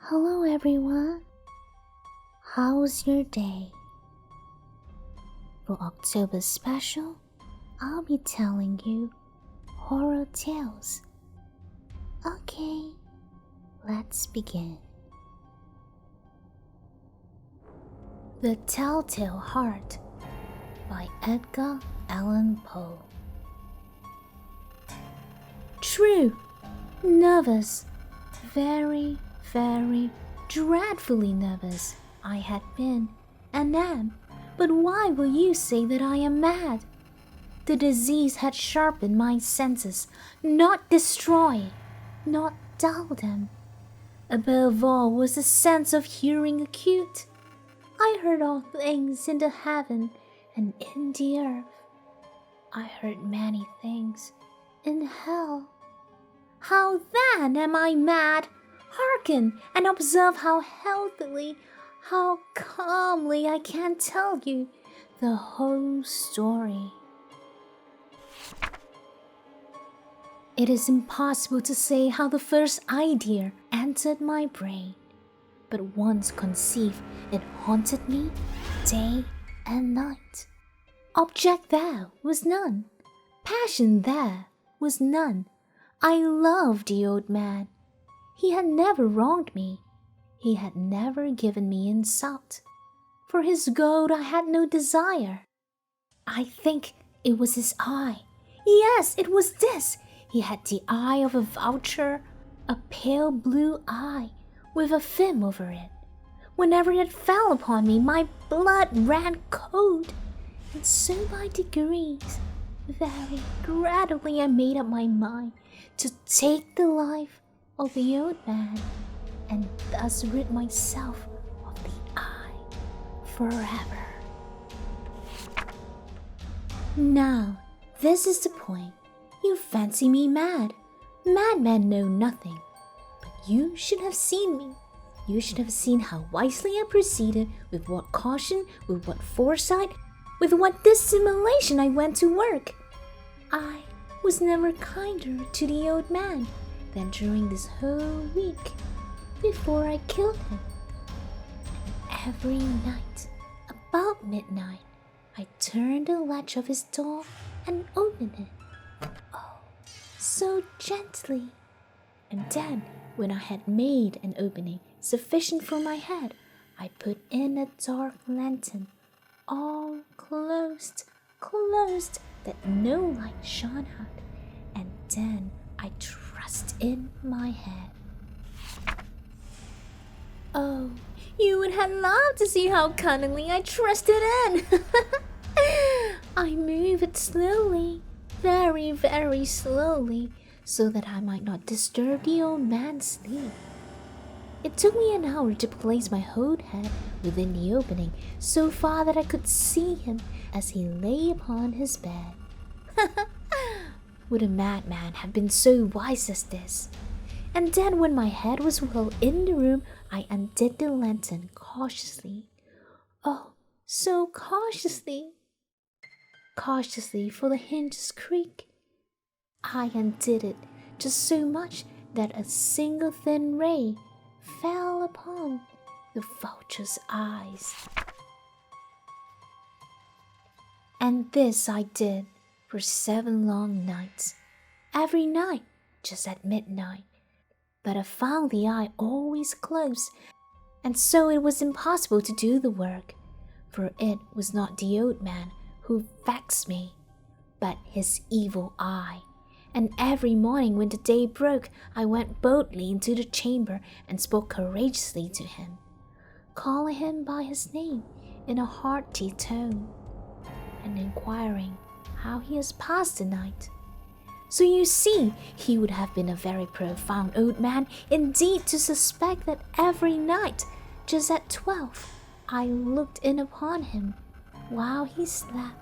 Hello everyone, how's your day? For October's special, I'll be telling you horror tales. Okay, let's begin. The Telltale Heart by Edgar Allan Poe. True, nervous, very dreadfully nervous I had been and am, but why will you say that I am mad? The disease had sharpened my senses, not destroyed, not dulled them. Above all was the sense of hearing acute. I heard all things in the heaven and in the earth. I heard many things in hell. How then am I mad? Hearken and observe how healthily, how calmly I can tell you the whole story. It is impossible to say how the first idea entered my brain, but once conceived, it haunted me day and night. Object there was none, passion there was none. I loved the old man. He had never wronged me. He had never given me insult. For his gold I had no desire. I think it was his eye. Yes, it was this. He had the eye of a vulture, a pale blue eye with a film over it. Whenever it fell upon me, my blood ran cold. And so by degrees, very gradually I made up my mind to take the life of the old man, and thus rid myself of the eye forever. Now, this is the point. You fancy me mad. Madmen know nothing. But you should have seen me. You should have seen how wisely I proceeded, with what caution, with what foresight, with what dissimulation I went to work. I was never kinder to the old man than during this whole week before I killed him. And every night, about midnight, I turned the latch of his door and opened it. Oh, so gently. And then, when I had made an opening sufficient for my head, I put in a dark lantern, all closed, that no light shone out, and then I thrust in my head. Oh, you would have loved to see how cunningly I thrust it in. I moved it slowly, very slowly, so that I might not disturb the old man's sleep. It took me an hour to place my whole head within the opening, so far that I could see him as he lay upon his bed. Would a madman have been so wise as this? And then when my head was well in the room, I undid the lantern cautiously. Oh, so cautiously. Cautiously, for the hinges creak. I undid it just so much that a single thin ray fell upon the vulture's eyes. And this I did for 7 long nights, every night just at midnight. But I found the eye always closed, and so it was impossible to do the work, for it was not the old man who vexed me, but his evil eye. And every morning when the day broke, I went boldly into the chamber and spoke courageously to him, calling him by his name in a hearty tone, and inquiring how he has passed the night. So you see, he would have been a very profound old man indeed to suspect that every night, just at 12, I looked in upon him while he slept.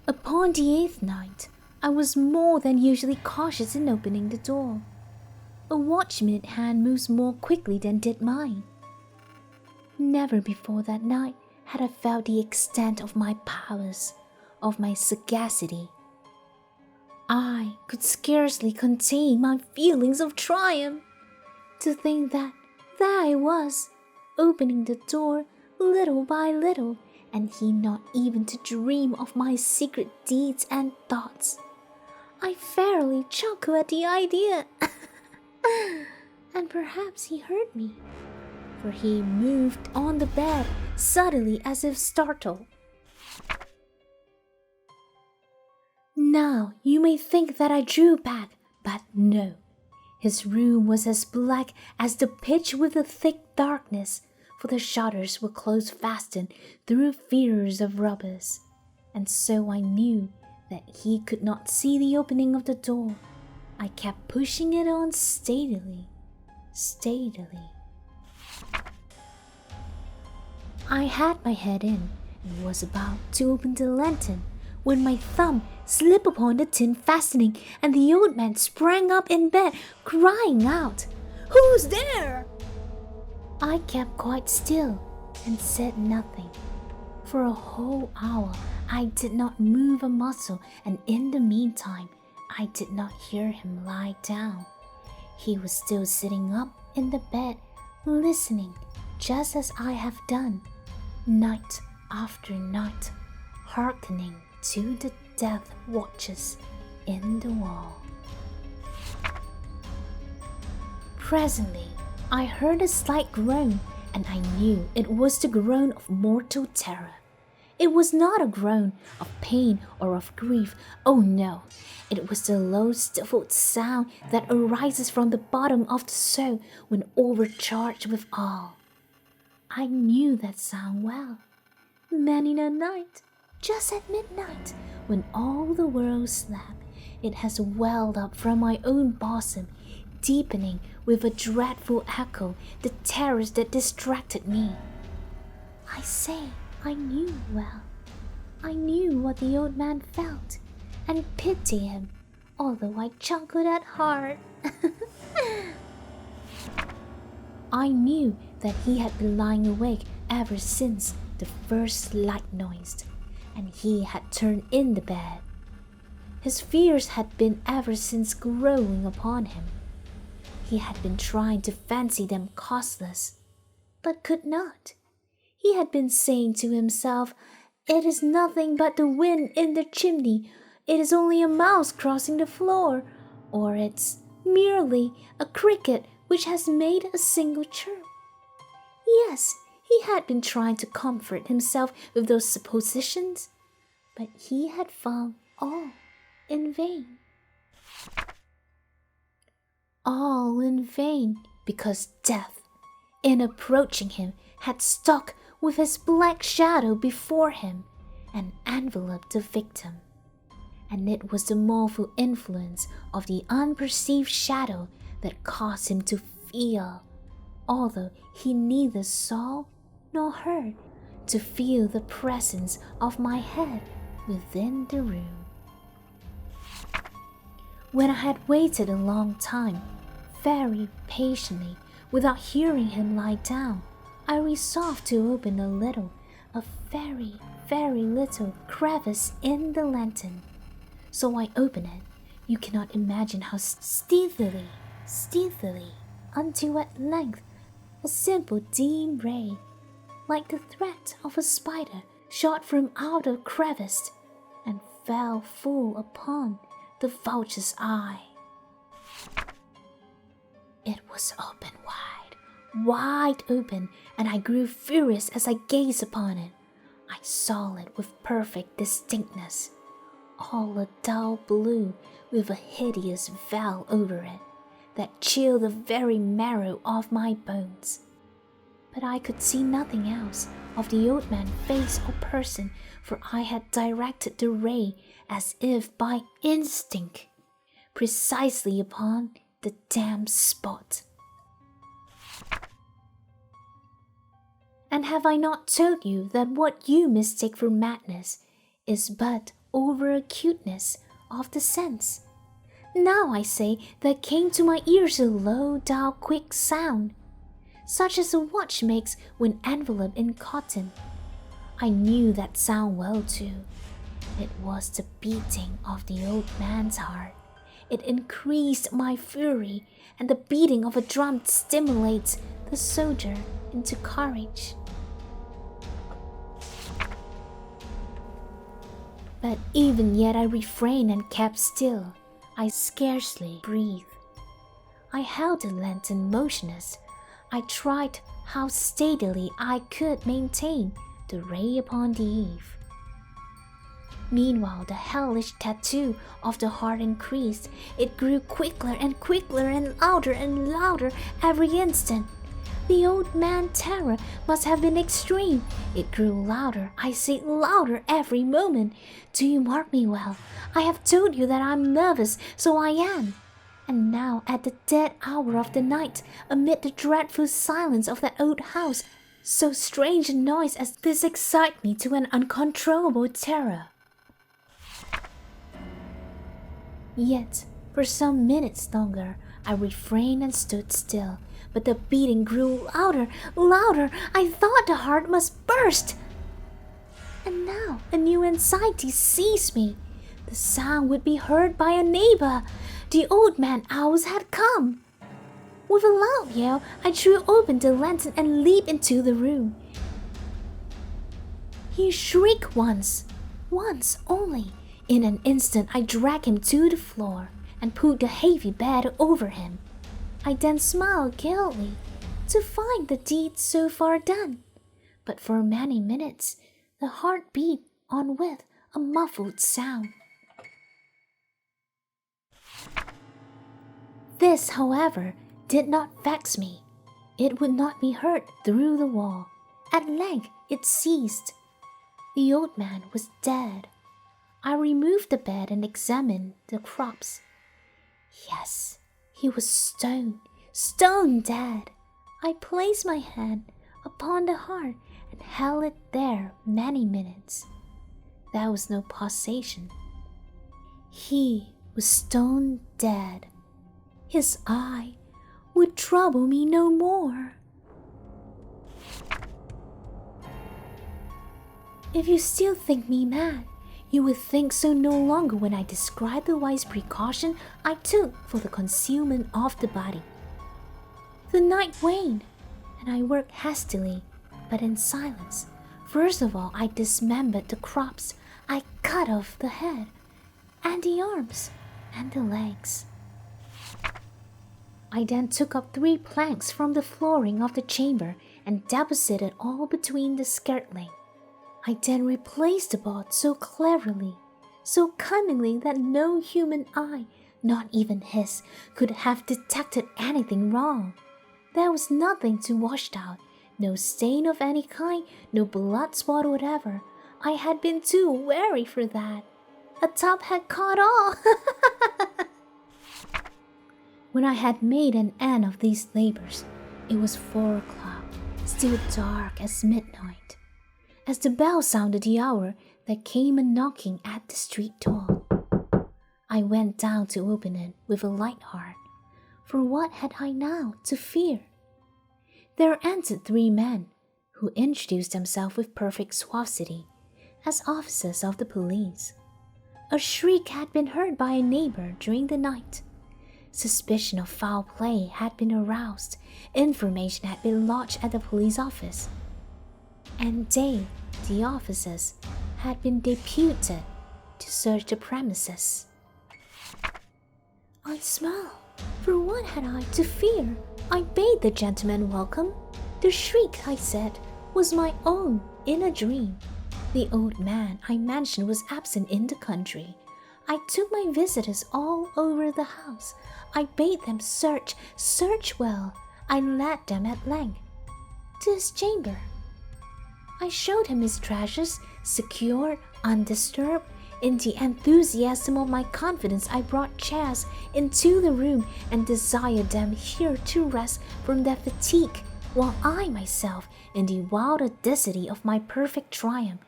Upon the 8th night, I was more than usually cautious in opening the door. A watchminute hand moves more quickly than did mine. Never before that night had I felt the extent of my powers, of my sagacity. I could scarcely contain my feelings of triumph. To think that there I was, opening the door little by little, and he not even to dream of my secret deeds and thoughts. I fairly chuckled at the idea. And perhaps he heard me, for he moved on the bed suddenly as if startled. Now you may think that I drew back, but no. His room was as black as the pitch with the thick darkness, for the shutters were closed fastened through fears of robbers, and so I knew that he could not see the opening of the door. I kept pushing it on steadily. I had my head in and was about to open the lantern when my thumb slipped upon the tin fastening, and the old man sprang up in bed, crying out, "Who's there?" I kept quite still and said nothing. For a whole hour I did not move a muscle, and in the meantime I did not hear him lie down. He was still sitting up in the bed, listening, just as I have done, night after night, hearkening to the death watches in the wall. Presently, I heard a slight groan, and I knew it was the groan of mortal terror. It was not a groan of pain or of grief. Oh no, it was the low stifled sound that arises from the bottom of the soul when overcharged with awe. I knew that sound well. Many a night, just at midnight, when all the world slept, it has welled up from my own bosom, deepening with a dreadful echo the terrors that distracted me. I say, I knew well. I knew what the old man felt, and pitied him, although I chuckled at heart. I knew that he had been lying awake ever since the first slight noise, and he had turned in the bed. His fears had been ever since growing upon him. He had been trying to fancy them causeless, but could not. He had been saying to himself, "It is nothing but the wind in the chimney, it is only a mouse crossing the floor, or it's merely a cricket which has made a single chirp." Yes, he had been trying to comfort himself with those suppositions, but he had found all in vain. All in vain, because death, in approaching him, had stuck with his black shadow before him and enveloped the victim. And it was the mortal influence of the unperceived shadow that caused him to feel, although he neither saw nor heard, to feel the presence of my head within the room. When I had waited a long time, very patiently, without hearing him lie down, I resolved to open a very, very little crevice in the lantern. So I opened it. You cannot imagine how stealthily, until at length a simple dim ray, like the thread of a spider, shot from out the crevice and fell full upon the vulture's eye. It was open wide open, and I grew furious as I gazed upon it. I saw it with perfect distinctness, all a dull blue with a hideous veil over it that chilled the very marrow of my bones. But I could see nothing else of the old man's face or person, for I had directed the ray as if by instinct, precisely upon the damned spot. And have I not told you that what you mistake for madness is but over-acuteness of the sense? Now I say there came to my ears a low, dull, quick sound, such as a watch makes when enveloped in cotton. I knew that sound well too. It was the beating of the old man's heart. It increased my fury, and the beating of a drum stimulates the soldier into courage. But even yet I refrained and kept still. I scarcely breathed. I held the lantern motionless. I tried how steadily I could maintain the ray upon the eve. Meanwhile, the hellish tattoo of the heart increased. It grew quicker and louder every instant. The old man's terror must have been extreme. It grew louder, I say louder every moment. Do you mark me well? I have told you that I'm nervous, so I am. And now, at the dead hour of the night, amid the dreadful silence of that old house, so strange a noise as this excites me to an uncontrollable terror. Yet, for some minutes longer, I refrained and stood still, but the beating grew louder. I thought the heart must burst. And now a new anxiety seized me. The sound would be heard by a neighbor. The old man owls had come. With a loud yell, I threw open the lantern and leaped into the room. He shrieked once only. In an instant, I dragged him to the floor and put the heavy bed over him. I then smiled guiltily to find the deed so far done. But for many minutes, the heart beat on with a muffled sound. This, however, did not vex me. It would not be heard through the wall. At length it ceased. The old man was dead. I removed the bed and examined the corpse. Yes, he was stone dead. I placed my hand upon the heart and held it there many minutes. There was no pulsation. He was stone dead. His eye would trouble me no more. If you still think me mad, you would think so no longer when I describe the wise precaution I took for the concealment of the body. The night waned, and I worked hastily, but in silence. First of all, I dismembered the corpse. I cut off the head, and the arms, and the legs. I then took up 3 planks from the flooring of the chamber and deposited all between the skirtling. I then replaced the board so cleverly, so cunningly that no human eye, not even his, could have detected anything wrong. There was nothing to wash out, no stain of any kind, no blood spot whatever. I had been too wary for that. A top had caught all. When I had made an end of these labors, it was 4 o'clock, still dark as midnight. As the bell sounded the hour, there came a knocking at the street door. I went down to open it with a light heart, for what had I now to fear? There entered 3 men, who introduced themselves with perfect suavity as officers of the police. A shriek had been heard by a neighbor during the night. Suspicion of foul play had been aroused. Information had been lodged at the police office. And they, the officers, had been deputed to search the premises. I smiled, for what had I to fear? I bade the gentleman welcome. The shriek, I said, was my own in a dream. The old man I mentioned was absent in the country. I took my visitors all over the house. I bade them search well. I led them at length to his chamber. I showed him his treasures, secure, undisturbed. In the enthusiasm of my confidence, I brought chairs into the room and desired them here to rest from their fatigue, while I myself, in the wild audacity of my perfect triumph,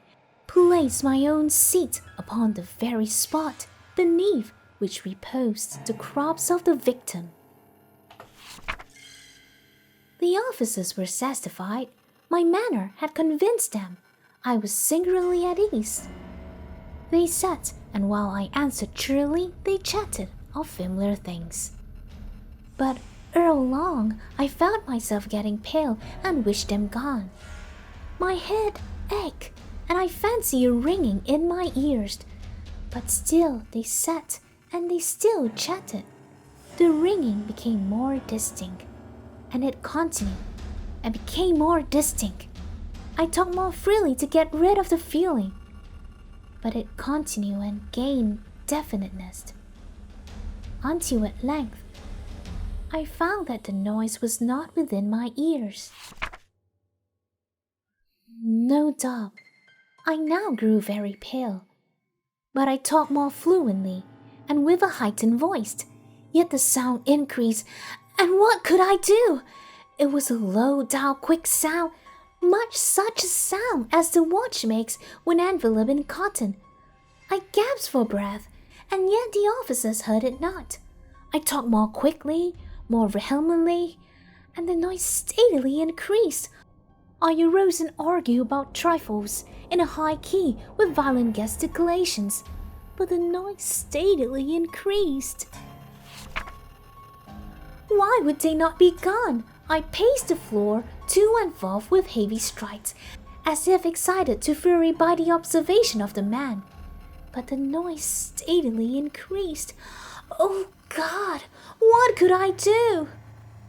placed my own seat upon the very spot beneath which reposed the corpse of the victim. The officers were satisfied. My manner had convinced them. I was singularly at ease. They sat, and while I answered cheerily, they chatted of familiar things. But ere long, I found myself getting pale and wished them gone. My head ached, and I fancied a ringing in my ears. But still they sat, and they still chatted. The ringing became more distinct, and it continued, and became more distinct. I talked more freely to get rid of the feeling, but it continued and gained definiteness, until at length I found that the noise was not within my ears. No doubt, I now grew very pale, but I talked more fluently and with a heightened voice, yet the sound increased, and what could I do? It was a low, dull, quick sound, much such a sound as the watch makes when enveloped in cotton. I gasped for breath, and yet the officers heard it not. I talked more quickly, more vehemently, and the noise steadily increased. I arose and argued about trifles in a high key with violent gesticulations, but the noise steadily increased. Why would they not be gone? I paced the floor to and fro with heavy strides, as if excited to fury by the observation of the man. But the noise steadily increased. Oh God, what could I do?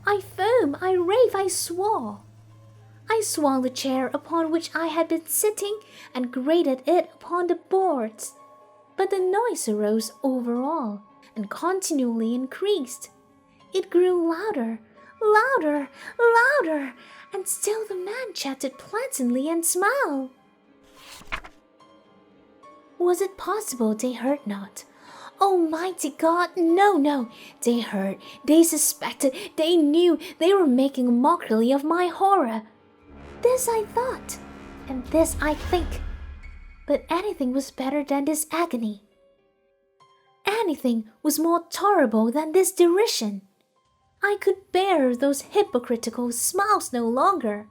I foamed, I raved, I swore. I swung the chair upon which I had been sitting and grated it upon the boards. But the noise arose over all and continually increased. It grew louder, louder, louder, and still the man chatted pleasantly and smiled. Was it possible they heard not? Almighty God, no, they heard, they suspected, they knew, they were making a mockery of my horror. This I thought, and this I think, but anything was better than this agony. Anything was more tolerable than this derision. I could bear those hypocritical smiles no longer.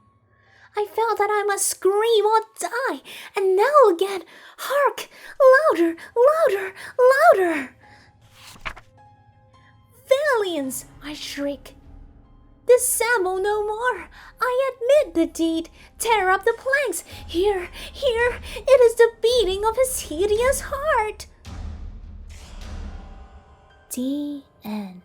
I felt that I must scream or die, and now again, hark! Louder, louder, louder! Valiance! I shriek. Dissemble no more! I admit the deed! Tear up the planks! Here, it is the beating of his hideous heart! The end.